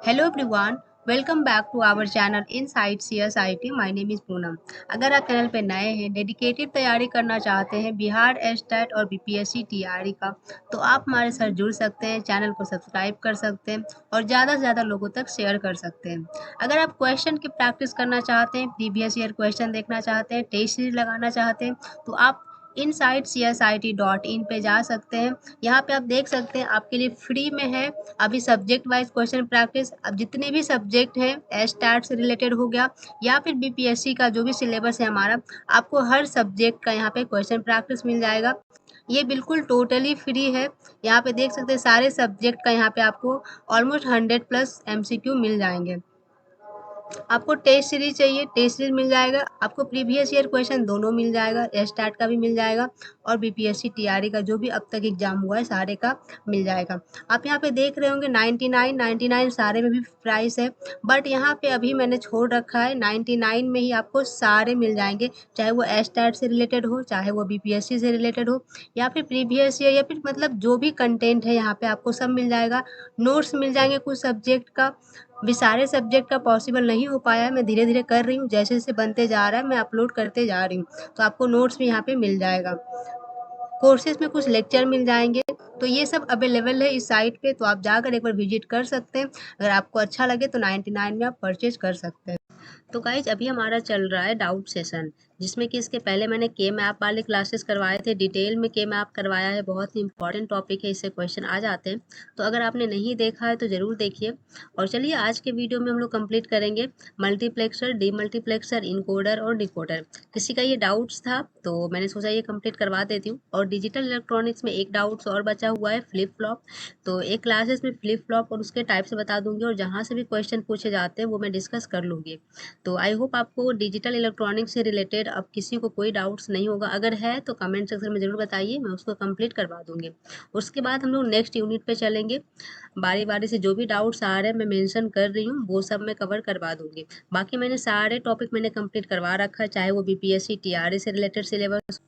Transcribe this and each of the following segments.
Hello everyone, welcome back to our channel Inside CSIT. My name is Poonam. अगर आप channel पे नए हैं, डेडिकेटेड तैयारी करना चाहते हैं बिहार एस्टेट और बीपीएससी टीआरई का, तो आप हमारे साथ जुड़ सकते हैं, चैनल को सब्सक्राइब कर सकते हैं और ज़्यादा से ज़्यादा लोगों तक शेयर कर सकते हैं। अगर आप क्वेश्चन की प्रैक्टिस करना चाहते हैं, प्रीवियस ईयर क्वेश्चन देखना चाहते हैं, टेस्ट सीरीज लगाना चाहते हैं, तो आप InsideCSIT.in पे जा सकते हैं। यहाँ पे आप देख सकते हैं आपके लिए फ्री में है अभी सब्जेक्ट वाइज क्वेश्चन प्रैक्टिस। अब जितने भी सब्जेक्ट हैं, एस्टैट से रिलेटेड हो गया या फिर बीपीएससी का जो भी सिलेबस है हमारा, आपको हर सब्जेक्ट का यहाँ पे क्वेश्चन प्रैक्टिस मिल जाएगा। ये बिल्कुल टोटली फ्री है। यहाँ पे देख सकते हैं सारे सब्जेक्ट का यहाँ पे आपको ऑलमोस्ट 100+ MCQ मिल जाएंगे। आपको टेस्ट सीरीज चाहिए, टेस्ट सीरीज मिल जाएगा। आपको प्रीवियस ईयर क्वेश्चन दोनों मिल जाएगा, एस्टैट का भी मिल जाएगा और बीपीएससी टीआरई का जो भी अब तक एग्जाम हुआ है सारे का मिल जाएगा। आप यहाँ पे देख रहे होंगे 99 सारे में भी प्राइस है, बट यहाँ पे अभी मैंने छोड़ रखा है 99 में ही आपको सारे मिल जाएंगे, चाहे वो एस्टैट से रिलेटेड हो, चाहे वो बीपीएससी से रिलेटेड हो या फिर प्रीवियस ईयर या फिर मतलब जो भी कंटेंट है यहाँ पे आपको सब मिल जाएगा। नोट्स मिल जाएंगे कुछ सब्जेक्ट का, भी सारे सब्जेक्ट का पॉसिबल नहीं हो पाया है, मैं धीरे धीरे कर रही हूँ, जैसे जैसे बनते जा रहा है मैं अपलोड करते जा रही हूँ, तो आपको नोट्स भी यहाँ पे मिल जाएगा। कोर्सेज में कुछ लेक्चर मिल जाएंगे, तो ये सब अवेलेबल है इस साइट पे, तो आप जाकर एक बार विजिट कर सकते हैं। अगर आपको अच्छा लगे तो 99 में आप परचेज कर सकते हैं। तो गाइज अभी हमारा चल रहा है डाउट सेशन, जिसमें कि इसके पहले मैंने के मैप वाले क्लासेस करवाए थे, डिटेल में के मैप करवाया है, बहुत ही इंपॉर्टेंट टॉपिक है, इससे क्वेश्चन आ जाते हैं। तो अगर आपने नहीं देखा है तो ज़रूर देखिए। और चलिए आज के वीडियो में हम लोग कंप्लीट करेंगे मल्टीप्लेक्सर, डीमल्टीप्लेक्सर, इनकोडर और डिकोडर। किसी का ये डाउट्स था तो मैंने सोचा ये कंप्लीट करवा देती हूँ। और डिजिटल इलेक्ट्रॉनिक्स में एक डाउट्स और बचा हुआ है, फ्लिप फ्लॉप। तो एक क्लासेस में फ्लिप फ्लॉप और उसके टाइप्स बता दूंगी, और जहाँ से भी क्वेश्चन पूछे जाते हैं वो मैं डिस्कस कर लूँगी। तो आई होप आपको डिजिटल इलेक्ट्रॉनिक्स से रिलेटेड अब किसी को कोई डाउट्स नहीं होगा। अगर है तो कमेंट सेक्शन में ज़रूर बताइए, मैं उसको कंप्लीट करवा दूंगी। उसके बाद हम लोग नेक्स्ट यूनिट पे चलेंगे। बारी बारी से जो भी डाउट्स आ रहे हैं मैं मेंशन कर रही हूँ, वो सब मैं कवर करवा दूंगी। बाकी मैंने सारे टॉपिक मैंने कंप्लीट करवा रखा है, चाहे वो बीपीएससी टीआरई से रिलेटेड सिलेबस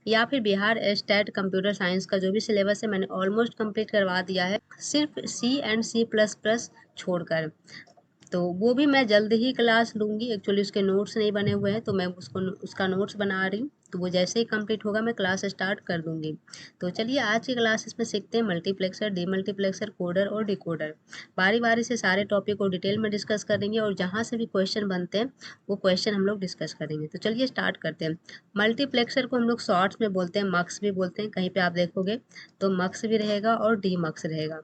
या फिर बिहार स्टेट कंप्यूटर साइंस का जो भी सिलेबस है मैंने ऑलमोस्ट कंप्लीट करवा दिया है, सिर्फ C एंड C++ छोड़कर। तो वो भी मैं जल्द ही क्लास लूँगी। एक्चुअली उसके नोट्स नहीं बने हुए हैं, तो मैं उसको उसका नोट्स बना रही हूँ, तो वो जैसे ही कंप्लीट होगा मैं क्लास स्टार्ट कर दूँगी। तो चलिए आज की क्लासेस में सीखते हैं मल्टीप्लेक्सर, डीमल्टीप्लेक्सर, कोडर और डिकोडर। बारी बारी से सारे टॉपिक को डिटेल में डिस्कस करेंगे, और जहाँ से भी क्वेश्चन बनते हैं वो क्वेश्चन हम लोग डिस्कस करेंगे। तो चलिए स्टार्ट करते हैं। मल्टीप्लेक्सर को हम लोग शॉर्ट्स में बोलते हैं, मक्स भी बोलते हैं, कहीं पर आप देखोगे तो मक्स भी रहेगा और डी मक्स रहेगा,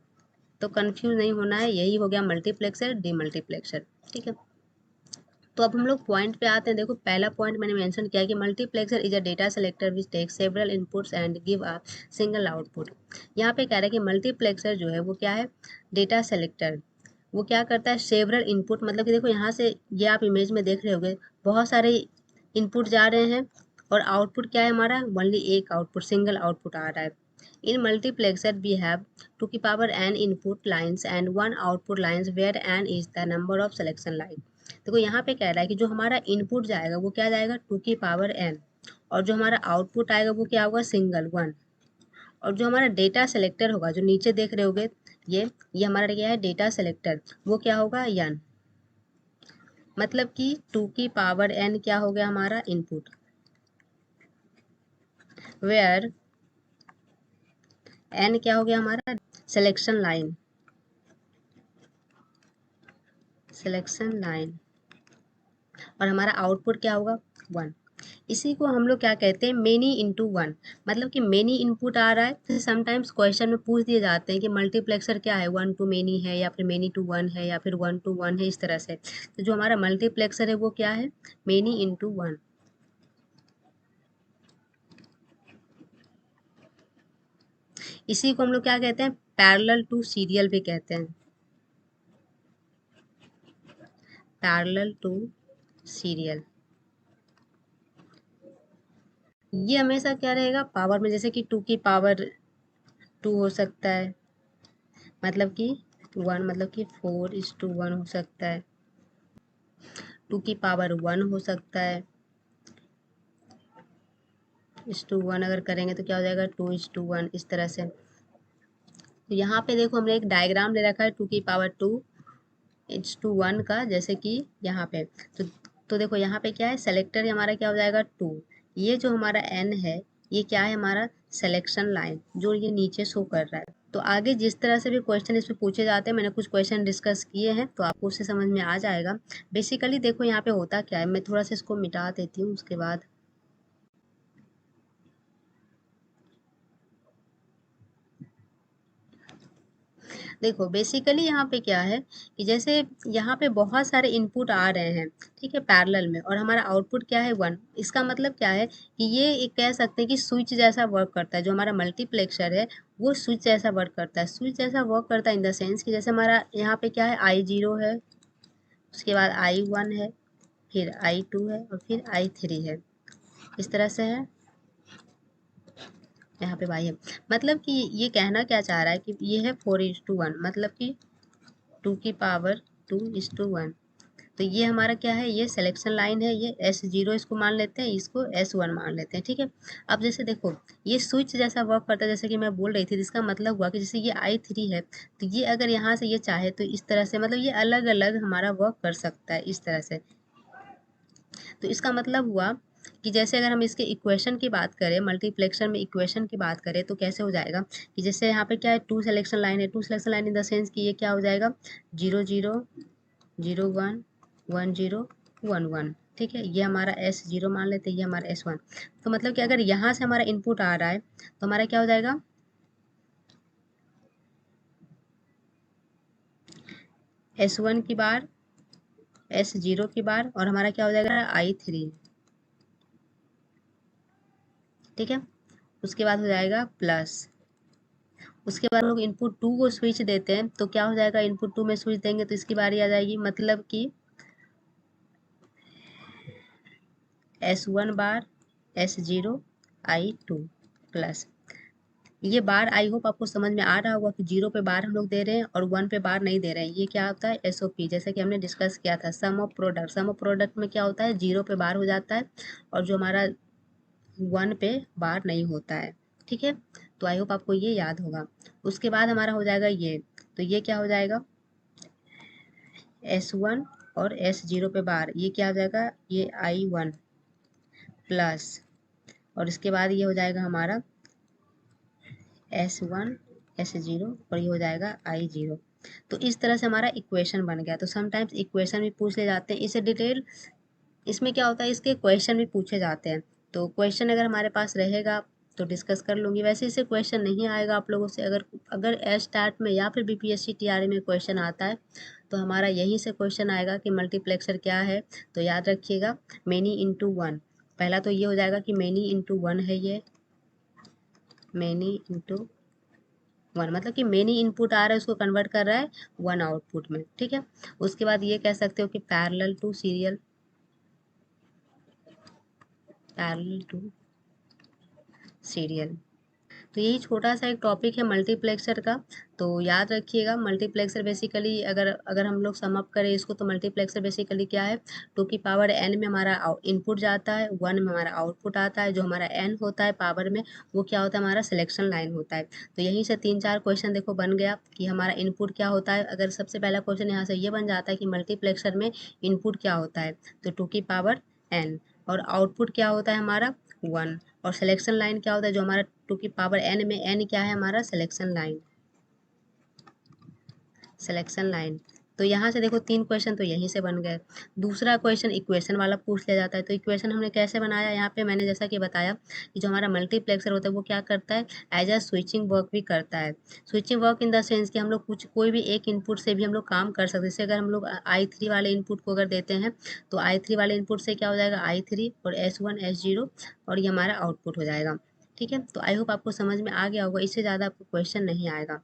तो कंफ्यूज नहीं होना है। यही हो गया मल्टीप्लेक्सर, डीमल्टीप्लेक्सर। ठीक है, तो अब हम लोग पॉइंट पे आते हैं। देखो पहला पॉइंट मैंने मेंशन किया कि multiplexer is a data selector which take several inputs and give a single output. यहाँ पे कह रहा है कि मल्टीप्लेक्सर जो है वो क्या है, डेटा सेलेक्टर। वो क्या करता है, सेवरल इनपुट, मतलब कि देखो यहाँ से ये आप इमेज में देख रहे होगे बहुत सारे इनपुट जा रहे हैं, और आउटपुट क्या है हमारा, ओनली एक आउटपुट, सिंगल आउटपुट आ रहा है। In multiplexer we have 2 की power n input lines and 1 output lines where n is the number of selection line। देखो यहाँ पे कह रहा है कि जो हमारा इनपुट जाएगा वो क्या जाएगा, 2 की पावर n, और जो हमारा आउटपुट आएगा वो क्या होगा, सिंगल 1। और जो हमारा डेटा सेलेक्टर होगा, जो नीचे देख रहे होगे ये हमारा क्या है, डेटा सेलेक्टर, वो क्या होगा, n। मतलब कि 2 की पावर n क्या हो गया हमारा इनपुट, वेयर n क्या हो गया हमारा, सिलेक्शन लाइन, सिलेक्शन लाइन, और हमारा आउटपुट क्या होगा, 1। इसी को हम लोग क्या कहते हैं, मेनी इंटू वन। मतलब कि मेनी इनपुट आ रहा है, जैसे समटाइम्स क्वेश्चन में पूछ दिए जाते हैं कि मल्टीप्लेक्सर क्या है, 1 टू मेनी है या फिर मेनी टू 1 है या फिर 1 टू 1 है, इस तरह से। तो जो हमारा मल्टीप्लेक्सर है वो क्या है, मेनी इंटू 1। इसी को हम लोग क्या कहते हैं, पैरेलल टू सीरियल भी कहते हैं, पैरेलल टू सीरियल। ये हमेशा क्या रहेगा, पावर में, जैसे कि 2 की पावर 2 हो सकता है, मतलब कि 1, मतलब कि 4:1 हो सकता है, 2 की पावर 1 हो सकता है, 1:1 अगर करेंगे तो क्या हो जाएगा, 2:1, इस तरह से। तो यहाँ पे देखो हमने एक डायग्राम ले रखा है, 2 की पावर 2 1 का, जैसे कि यहाँ पे तो देखो यहाँ पे क्या है, सेलेक्टर हमारा क्या हो जाएगा 2। ये जो हमारा n है ये क्या है, हमारा सिलेक्शन लाइन जो ये नीचे शो कर रहा है। तो आगे जिस तरह से भी क्वेश्चन इसमें पूछे जाते हैं, मैंने कुछ क्वेश्चन डिस्कस किए हैं तो आपको उससे समझ में आ जाएगा। बेसिकली देखो यहाँ पे होता क्या है, मैं थोड़ा सा इसको मिटा देती हूँ उसके बाद। देखो बेसिकली यहाँ पे क्या है कि जैसे यहाँ पे बहुत सारे इनपुट आ रहे हैं, ठीक है, पैरेलल में, और हमारा आउटपुट क्या है 1। इसका मतलब क्या है कि ये एक कह सकते हैं कि स्विच जैसा वर्क करता है। जो हमारा मल्टीप्लेक्सर है वो स्विच जैसा वर्क करता है। स्विच जैसा वर्क करता है इन द सेंस कि जैसे हमारा यहाँ पे क्या है, I0 है, उसके बाद I1 है, फिर I2 है और फिर I3 है, इस तरह से है। यहाँ पे y है, मतलब कि ये कहना क्या चाह रहा है कि ये है 4:1, मतलब कि 2 की पावर 2:1। तो ये हमारा क्या है, ये सिलेक्शन लाइन है, ये S0 इसको मान लेते हैं, इसको S1 मान लेते हैं, ठीक है। अब जैसे देखो ये स्विच जैसा वर्क करता है, जैसे कि मैं बोल रही थी, जिसका मतलब हुआ कि जैसे ये I3 है तो ये अगर यहाँ से ये चाहे तो इस तरह से, मतलब ये अलग अलग हमारा वर्क कर सकता है इस तरह से। तो इसका मतलब हुआ कि जैसे अगर हम इसके इक्वेशन की बात करें, मल्टीप्लेक्सर में इक्वेशन की बात करें तो कैसे हो जाएगा कि जैसे यहाँ पे क्या है, 2 सिलेक्शन लाइन है। 2 selection line in the sense कि ये क्या हो जाएगा, 0 0 0 1 1 0 1 1, ठीक है। ये हमारा S0 मान लेते हैं, ये हमारा S1। तो मतलब कि अगर यहाँ से हमारा इनपुट आ रहा है तो हमारा क्या हो जाएगा, S1 की बार, S0 की बार, और हमारा क्या हो जाएगा I3, ठीक है। उसके बाद हो जाएगा प्लस, उसके बाद हम लोग इनपुट 2 को स्विच देते हैं तो क्या हो जाएगा, इनपुट 2 में स्विच देंगे तो इसकी बारी आ जाएगी, मतलब कि S1 बार S0 I2 प्लस। ये बार आई होप आपको समझ में आ रहा होगा कि 0 पे बार हम लोग दे रहे हैं और 1 पे बार नहीं दे रहे हैं। ये क्या होता है, SOP, जैसे कि हमने डिस्कस किया था, sum of product. Sum of product में क्या होता है, 0 पे बार हो जाता है और जो हमारा 1 पे बार नहीं होता है, ठीक है। तो आई होप आपको ये याद होगा। उसके बाद हमारा हो जाएगा ये, तो ये क्या हो जाएगा, S1 और S0 पे बार, ये क्या हो जाएगा, ये I1 प्लस, और इसके बाद ये हो जाएगा हमारा S1 S0 और ये हो जाएगा I0। तो इस तरह से हमारा इक्वेशन बन गया। तो समटाइम्स इक्वेशन भी पूछ ले जाते हैं, इसे डिटेल, इसमें क्या होता है, इसके क्वेश्चन भी पूछे जाते हैं। तो क्वेश्चन अगर हमारे पास रहेगा तो डिस्कस कर लूँगी। वैसे इसे क्वेश्चन नहीं आएगा आप लोगों से, अगर अगर एस्टैट में या फिर BPSC TRE में क्वेश्चन आता है तो हमारा यहीं से क्वेश्चन आएगा कि मल्टीप्लेक्सर क्या है। तो याद रखिएगा, मेनी इंटू वन। पहला तो ये हो जाएगा कि मेनी इंटू वन है, ये मेनी इंटू वन, मतलब कि मेनी इनपुट आ रहा है उसको कन्वर्ट कर रहा है 1 आउटपुट में, ठीक है। उसके बाद ये कह सकते हो कि parallel to serial, parallel to serial. तो यही छोटा सा एक टॉपिक है मल्टीप्लेक्सर का। तो याद रखिएगा, मल्टीप्लेक्सर बेसिकली अगर अगर हम लोग सम अप करें इसको तो मल्टीप्लेक्सर बेसिकली क्या है, 2 की पावर n में हमारा इनपुट जाता है, 1 में हमारा आउटपुट आता है। जो हमारा n होता है पावर में वो क्या होता है, हमारा सिलेक्शन लाइन होता है। तो यहीं से 3-4 क्वेश्चन देखो बन गया कि हमारा इनपुट क्या होता है। अगर सबसे पहला क्वेश्चन यहाँ से ये बन जाता है कि मल्टीप्लेक्सर में इनपुट क्या होता है, तो 2 की पावर n, और आउटपुट क्या होता है हमारा 1, और सिलेक्शन लाइन क्या होता है, जो हमारा 2 की पावर n में n क्या है, हमारा सिलेक्शन लाइन, सिलेक्शन लाइन। तो यहाँ से देखो 3 क्वेश्चन तो यहीं से बन गए। दूसरा क्वेश्चन इक्वेशन वाला पूछ लिया जाता है। तो इक्वेशन हमने कैसे बनाया, यहाँ पे मैंने जैसा कि बताया कि जो हमारा मल्टीप्लेक्सर होता है वो क्या करता है, एज अ स्विचिंग वर्क भी करता है। Switching work in the sense कि हम लोग कुछ कोई भी एक इनपुट से भी हम लोग काम कर सकते हैं। जैसे अगर हम लोग I3 वाले इनपुट को अगर देते हैं तो I3 वाले इनपुट से क्या हो जाएगा, I3 और S1 S0, और ये हमारा आउटपुट हो जाएगा, ठीक है। तो आई होप आपको समझ में आ गया होगा, इससे ज़्यादा आपको क्वेश्चन नहीं आएगा।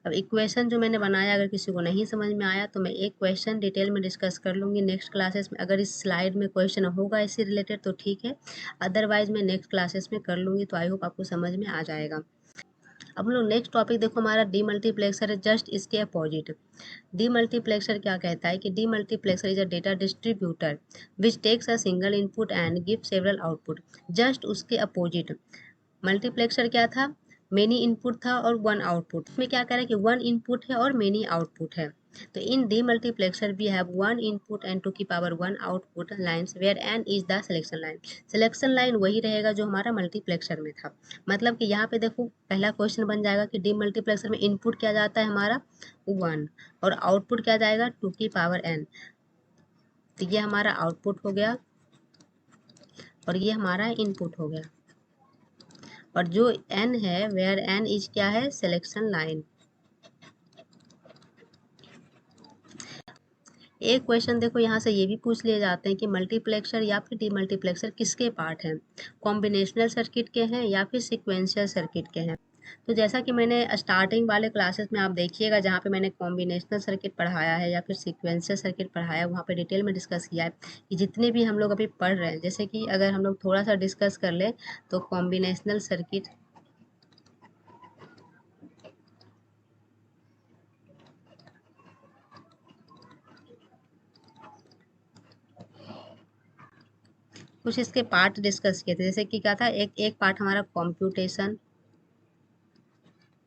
अब इक्वेशन जो मैंने बनाया अगर किसी को नहीं समझ में आया तो मैं एक क्वेश्चन डिटेल में डिस्कस कर लूँगी नेक्स्ट क्लासेस में। अगर इस स्लाइड में क्वेश्चन होगा इससे रिलेटेड तो ठीक है, अदरवाइज मैं नेक्स्ट क्लासेस में कर लूँगी। तो आई होप आपको समझ में आ जाएगा। अब हम लोग नेक्स्ट टॉपिक देखो, हमारा डीमल्टीप्लेक्सर है, जस्ट इसके अपोजिट। डीमल्टीप्लेक्सर क्या कहता है कि demultiplexer is a data distributor which takes a single input and give several output. Just उसके अपोजिट मल्टीप्लेक्सर क्या था, मेनी इनपुट था और 1 आउटपुट। इसमें क्या कह रहा है कि 1 इनपुट है और मेनी आउटपुट है। तो in demultiplexer we have 1 input and 2 की power 1 output lines where n is the selection line. Selection line वही रहेगा जो हमारा मल्टीप्लेक्सर में था। मतलब कि यहाँ पे देखो पहला क्वेश्चन बन जाएगा कि डीमल्टीप्लेक्सर में इनपुट क्या जाता है हमारा 1 और आउटपुट क्या जाएगा 2 की पावर n। तो ये हमारा आउटपुट हो गया और ये हमारा इनपुट हो गया। और जो n है वेयर n इज क्या है सिलेक्शन लाइन। एक क्वेश्चन देखो यहाँ से ये भी पूछ लिए जाते हैं कि मल्टीप्लेक्सर या फिर डीमल्टीप्लेक्सर किसके पार्ट हैं, कॉम्बिनेशनल सर्किट के हैं या फिर सीक्वेंशियल सर्किट के हैं। तो जैसा कि मैंने स्टार्टिंग वाले क्लासेस में आप देखिएगा जहाँ पे मैंने कॉम्बिनेशनल सर्किट पढ़ाया है या फिर सीक्वेंशियल सर्किट पढ़ाया है वहाँ पे डिटेल में डिस्कस किया है कि जितने भी हम लोग अभी पढ़ रहे हैं, जैसे कि अगर हम लोग थोड़ा सा डिस्कस कर लें तो कॉम्बिनेशनल सर्किट कुछ इसके पार्ट डिस्कस किए थे। जैसे कि क्या था, एक पार्ट हमारा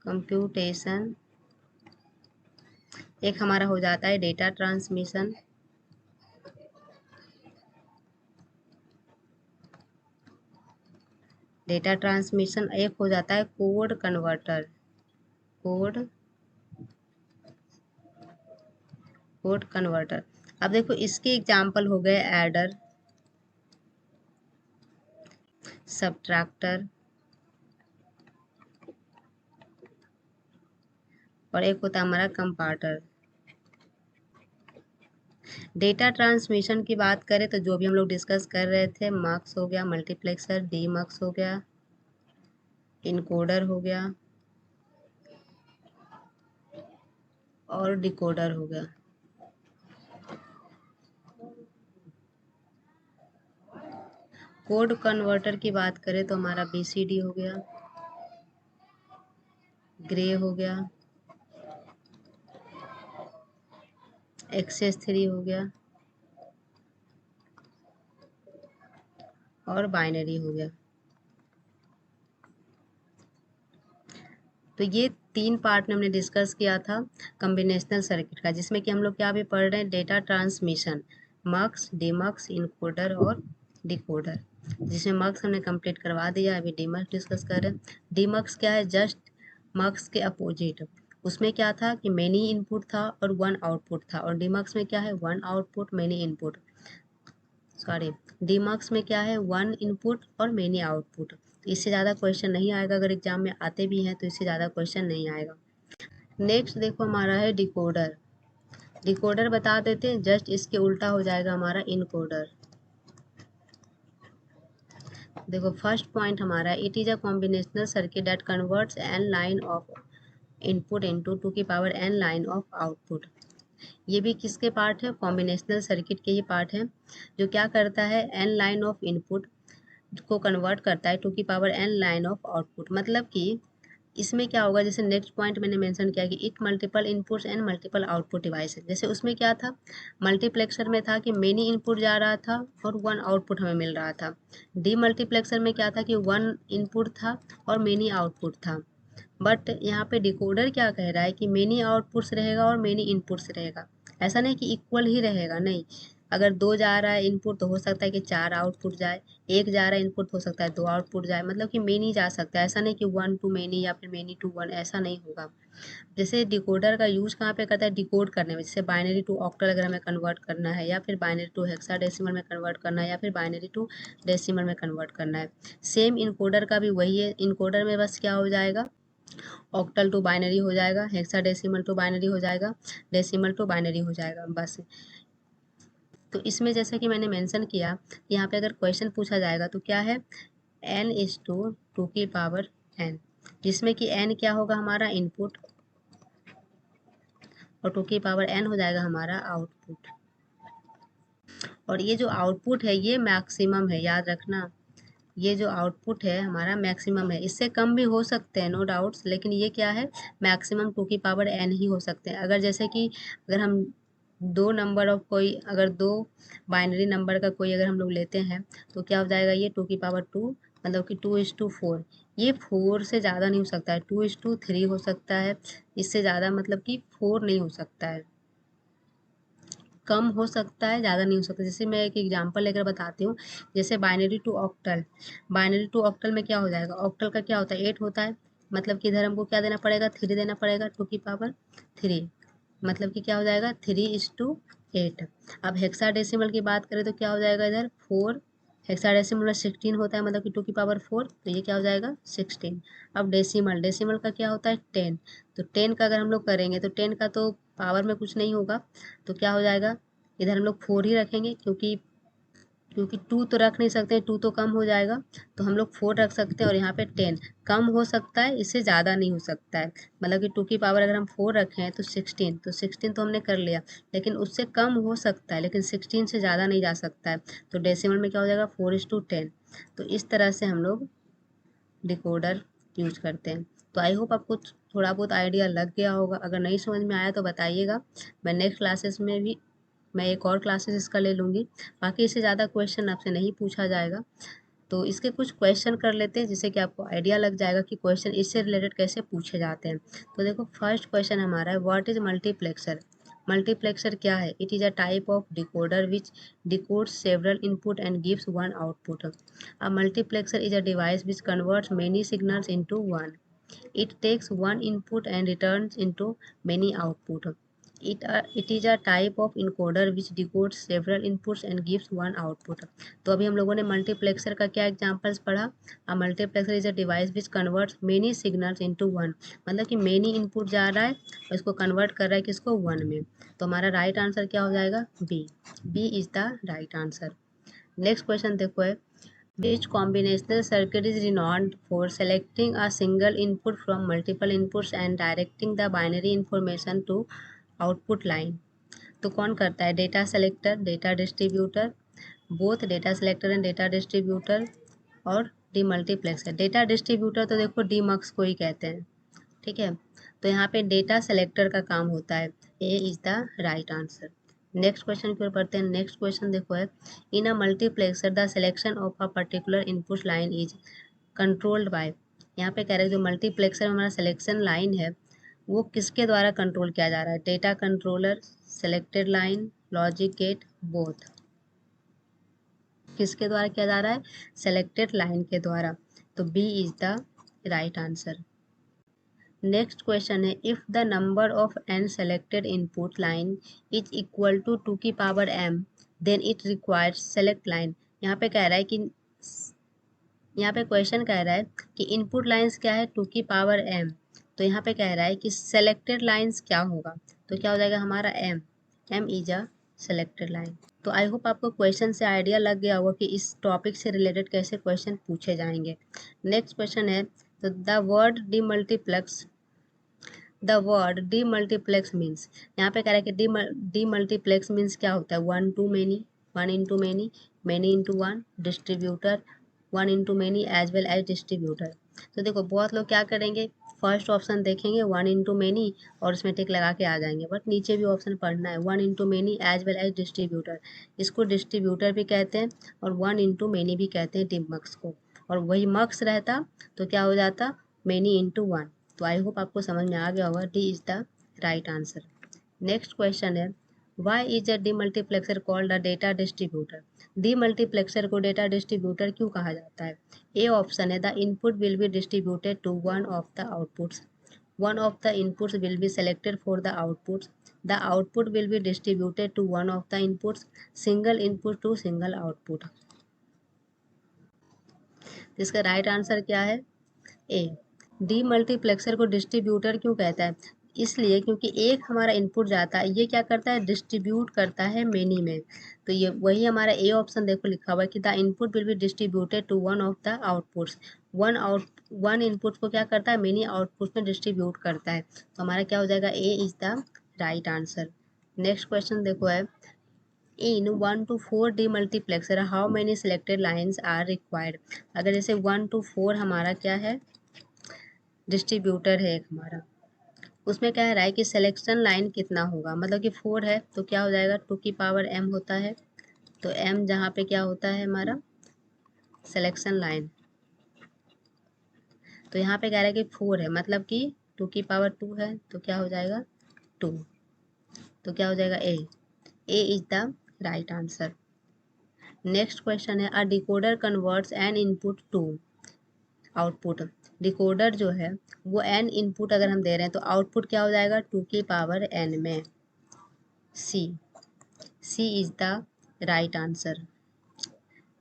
कंप्यूटेशन, एक हमारा हो जाता है डेटा ट्रांसमिशन, एक हो जाता है कोड कन्वर्टर, कोड कन्वर्टर। अब देखो इसके एग्जाम्पल हो गए एडर, सबट्रैक्टर और एक होता है हमारा कंपार्टर। डेटा ट्रांसमिशन की बात करें तो जो भी हम लोग डिस्कस कर रहे थे, मक्स हो गया, मल्टीप्लेक्सर, डीमक्स हो गया, इनकोडर हो गया और डिकोडर हो गया। कोड कन्वर्टर की बात करें तो हमारा बीसीडी हो गया, ग्रे हो गया, एक्सेस 3 हो गया और बाइनरी हो गया। तो ये 3 पार्ट में हमने डिस्कस किया था कॉम्बिनेशनल सर्किट का, जिसमें कि हम लोग क्या भी पढ़ रहे हैं डेटा ट्रांसमिशन, मक्स, डीमक्स, इनकोडर और डिकोडर। जिसमें मक्स हमने कंप्लीट करवा दिया, अभी डीमक्स डिस्कस कर रहे हैं। डीमक्स क्या है, जस्ट मक्स के अपोजिट। उसमें क्या था कि मेनी इनपुट था और 1 आउटपुट था, और डीमक्स में क्या है 1 output many input, sorry demux में क्या है 1 इनपुट और मेनी आउटपुट। इससे ज़्यादा क्वेश्चन नहीं आएगा, अगर एग्जाम में आते भी हैं तो इससे ज़्यादा क्वेश्चन नहीं आएगा। नेक्स्ट देखो हमारा है डिकोडर। डिकोडर बता देते हैं, जस्ट इसके उल्टा हो जाएगा हमारा इनकोडर। देखो फर्स्ट पॉइंट हमारा, it is a combinational circuit that converts n line of input into 2 की power n line of output. ये भी किसके पार्ट है, कॉम्बिनेशनल सर्किट के ही पार्ट है, जो क्या करता है एन लाइन ऑफ इनपुट को कन्वर्ट करता है 2 की power n line of output. मतलब कि इसमें क्या होगा, जैसे नेक्स्ट पॉइंट मैंने मेंशन किया कि it multiple inputs and multiple output device. जैसे उसमें क्या था, मल्टीप्लेक्सर में था कि मेनी इनपुट जा रहा था और 1 आउटपुट हमें मिल रहा था। डी मल्टीप्लेक्सर में क्या था कि 1 इनपुट था और मेनी आउटपुट था। बट यहाँ पे डिकोडर क्या कह रहा है कि मेनी आउटपुट्स रहेगा और मेनी इनपुट्स रहेगा। ऐसा नहीं कि इक्वल ही रहेगा, नहीं। अगर 2 जा रहा है इनपुट तो हो सकता है कि 4 आउटपुट जाए, 1 जा रहा है इनपुट हो सकता है 2 आउटपुट जाए, मतलब कि मेनी जा सकता है। ऐसा नहीं कि 1 टू मेनी या फिर मेनी टू 1, ऐसा नहीं होगा। जैसे डिकोडर का यूज कहाँ पे करता है, डिकोड करने में। जैसे बाइनरी टू ऑक्टल अगर हमें कन्वर्ट करना है, या फिर बाइनरी टू हेक्साडेसिमल में कन्वर्ट करना है, या फिर बाइनरी टू डेसिमल में कन्वर्ट करना है। सेम इनकोडर का भी वही है। इनकोडर में बस क्या हो जाएगा, ऑक्टल टू बाइनरी हो जाएगा, हेक्साडेसिमल टू बाइनरी हो जाएगा, डेसिमल टू बाइनरी हो जाएगा, बस। तो इसमें जैसा कि मैंने मेंशन किया, यहाँ पे अगर क्वेश्चन पूछा जाएगा तो क्या है, n इज टू 2 की पावर n, जिसमें कि n क्या होगा हमारा इनपुट और 2 की पावर n हो जाएगा हमारा आउटपुट। और ये जो आउटपुट है ये मैक्सिमम है, याद रखना। ये जो आउटपुट है हमारा मैक्सिमम है, इससे कम भी हो सकते हैं नो डाउट्स, लेकिन ये क्या है मैक्सिमम 2 की पावर n ही हो सकते हैं। अगर जैसे कि अगर हम दो नंबर ऑफ कोई, अगर 2 बाइनरी नंबर का कोई अगर हम लोग लेते हैं तो क्या हो जाएगा, ये 2 की पावर 2, मतलब कि 2:4। ये 4 से ज़्यादा नहीं हो सकता है, 2:3 हो सकता है, इससे ज़्यादा मतलब कि 4 नहीं हो सकता है। कम हो सकता है, ज़्यादा नहीं हो सकता। जैसे मैं एक एग्जांपल लेकर बताती हूँ, जैसे binary to octal. Binary to octal में क्या हो जाएगा, ऑक्टल का क्या होता है, 8 होता है, मतलब कि इधर हमको क्या देना पड़ेगा, 3 देना पड़ेगा, 2 की पावर 3, मतलब कि क्या हो जाएगा 3:8। अब हेक्साडेसिमल की बात करें तो क्या हो जाएगा, इधर 4, हेक्साडेसिमल में 16 होता है, मतलब कि 2 की पावर 4, तो ये क्या हो जाएगा 16। अब डेसिमल, डेसिमल का क्या होता है 10, तो 10 का अगर हम लोग करेंगे तो 10 का तो पावर में कुछ नहीं होगा, तो क्या हो जाएगा, इधर हम लोग 4 ही रखेंगे, क्योंकि क्योंकि 2 तो रख नहीं सकते, 2 तो कम हो जाएगा, तो हम लोग 4 रख सकते हैं, और यहाँ पे 10 कम हो सकता है, इससे ज़्यादा नहीं हो सकता है। मतलब कि 2 की पावर अगर हम 4 रखें हैं तो 16, तो 16 तो हमने कर लिया, लेकिन उससे कम हो सकता है, लेकिन 16 से ज़्यादा नहीं जा सकता है। तो डेसिमल में क्या हो जाएगा 4:10। तो इस तरह से हम लोग डिकोडर यूज करते हैं। तो आई होप आपको थोड़ा बहुत आइडिया लग गया होगा। अगर नहीं समझ में आया तो बताइएगा, मैं नेक्स्ट क्लासेस में भी मैं एक और क्लासेस इसका ले लूँगी। बाकी इससे ज़्यादा क्वेश्चन आपसे नहीं पूछा जाएगा, तो इसके कुछ क्वेश्चन कर लेते हैं, जिससे कि आपको आइडिया लग जाएगा कि क्वेश्चन इससे रिलेटेड कैसे पूछे जाते हैं। तो देखो फर्स्ट क्वेश्चन हमारा है, व्हाट इज मल्टीप्लेक्सर। मल्टीप्लेक्सर क्या है, it is a type of decoder which डिकोड्स several input and gives one output. A multiplexer is a device which converts many signals into one. It takes one input and returns into many output. It is a type of encoder which decodes several inputs and gives one output. तो अभी हम लोगों ने multiplexer का क्या examples पढ़ा। A multiplexer is a device which converts many signals into one, मतलब कि मेनी इनपुट जा रहा है और इसको कन्वर्ट कर रहा है किसको, वन में। तो हमारा राइट आंसर क्या हो जाएगा, B. B is the right answer. Next question देखो है, which combinational circuit is renowned for selecting a single input from multiple inputs and directing the binary information to output line। तो कौन करता है, data selector, data distributor, both data selector and data distributor, और demultiplexer. Data distributor तो देखो demux को ही कहते हैं, ठीक है। तो यहाँ पे डेटा सेलेक्टर का काम होता है, A is the right answer. Next question की ओर बढ़ते हैं। नेक्स्ट क्वेश्चन देखो है, in a multiplexer the selection of a particular input line is controlled by. यहाँ पे कह रहे हैं जो मल्टीप्लेक्सर में हमारा सिलेक्शन लाइन है वो किसके द्वारा कंट्रोल किया जा रहा है, data controller, selected line, logic gate, both. किसके द्वारा किया जा रहा है, सेलेक्टेड लाइन के द्वारा, तो B is the right answer. Next question है, if the number of n selected input line is equal to 2 की power m, then it requires select line. यहाँ पे कह रहा है कि यहाँ पे क्वेश्चन कह रहा है कि इनपुट लाइंस क्या है, 2 की पावर m, तो यहाँ पे कह रहा है कि सेलेक्टेड लाइंस क्या होगा, तो क्या हो जाएगा हमारा m। m is a selected line. तो आई होप आपको क्वेश्चन से आइडिया लग गया होगा कि इस टॉपिक से रिलेटेड कैसे क्वेश्चन पूछे जाएंगे। नेक्स्ट क्वेश्चन है, तो the word demultiplex, the word demultiplex means, यहाँ पे कह रहा है कि डीमल्टीप्लेक्स मीन्स क्या होता है, one to many, one into many, many into one, distributor, one into many as well as distributor. तो देखो बहुत लोग क्या करेंगे, फर्स्ट ऑप्शन देखेंगे वन इंटू मेनी और उसमें टिक लगा के आ जाएंगे, बट नीचे भी ऑप्शन पढ़ना है, one into many as well as distributor. इसको डिस्ट्रीब्यूटर भी कहते हैं और वन इंटू मेनी भी कहते हैं डिमक्स को, और वही मक्स रहता तो क्या हो जाता, मेनी इंटू वन। तो आई होप आपको समझ में आ गया होगा, D is the right answer. Next question है, why is a demultiplexer called a data distributor. Demultiplexer को डेटा डिस्ट्रीब्यूटर क्यों कहा जाता है। ए ऑप्शन है, the input will be distributed to one of the outputs, one of the inputs will be selected for the outputs, the output will be distributed to one of the inputs, single input to single output। इसका right answer क्या है, ए। Demultiplexer को distributor क्यों कहता है, इसलिए क्योंकि एक हमारा इनपुट जाता है, ये क्या करता है, डिस्ट्रीब्यूट करता है मेनी में। तो ये वही हमारा ए ऑप्शन देखो लिखा हुआ है कि the input will be distributed to one of the outputs. One input को क्या करता है, मेनी आउटपुट में डिस्ट्रीब्यूट करता है। तो हमारा क्या हो जाएगा, A is the right answer. Next question देखो है, in 1 to 4 demultiplexer how many selected lines are required. अगर जैसे 1 to 4 हमारा क्या है, डिस्ट्रीब्यूटर है एक हमारा, उसमें क्या रहा है कि सिलेक्शन लाइन कितना होगा, मतलब कि 4 है तो क्या हो जाएगा, 2 की पावर m होता है, तो m जहाँ पे क्या होता है हमारा सिलेक्शन लाइन, तो यहाँ पे कह रहा है कि 4 है, मतलब कि 2 की पावर 2 है, तो क्या हो जाएगा 2, तो क्या हो जाएगा A. A is the right answer. Next question है, a decoder converts an input to output. Decoder जो है वो एन इनपुट अगर हम दे रहे हैं तो आउटपुट क्या हो जाएगा, 2 की पावर एन में। C, C is the right answer.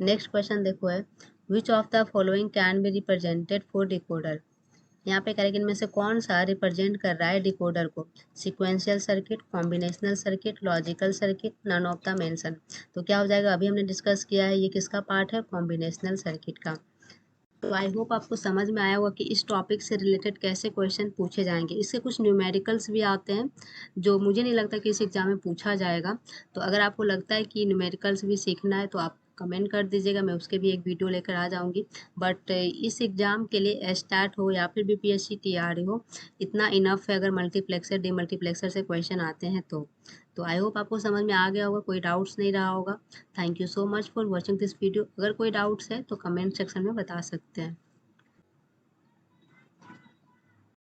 Next question देखो है, which of the following can be represented for decoder. यहाँ पे करेक्ट इनमें से कौन सा रिप्रेजेंट कर रहा है डिकोडर को, sequential circuit, combinational circuit, logical circuit, none of the mention. तो क्या हो जाएगा, अभी हमने डिस्कस किया है ये किसका पार्ट है, कॉम्बिनेशनल सर्किट का। तो आई होप आपको समझ में आया होगा कि इस टॉपिक से रिलेटेड कैसे क्वेश्चन पूछे जाएंगे। इसके कुछ न्यूमेरिकल्स भी आते हैं जो मुझे नहीं लगता कि इस एग्जाम में पूछा जाएगा। तो अगर आपको लगता है कि न्यूमेरिकल्स भी सीखना है तो आप कमेंट कर दीजिएगा, मैं उसके भी एक वीडियो लेकर आ जाऊंगी। बट इस एग्ज़ाम के लिए एस्टैट हो या फिर बीपीएससी टीआरई हो, इतना इनफ है अगर मल्टीप्लेक्सर डीमल्टीप्लेक्सर से क्वेश्चन आते हैं तो आई होप आपको समझ में आ गया होगा, कोई डाउट्स नहीं रहा होगा। Thank you so much for watching this video. अगर कोई डाउट्स है तो कमेंट सेक्शन में बता सकते हैं।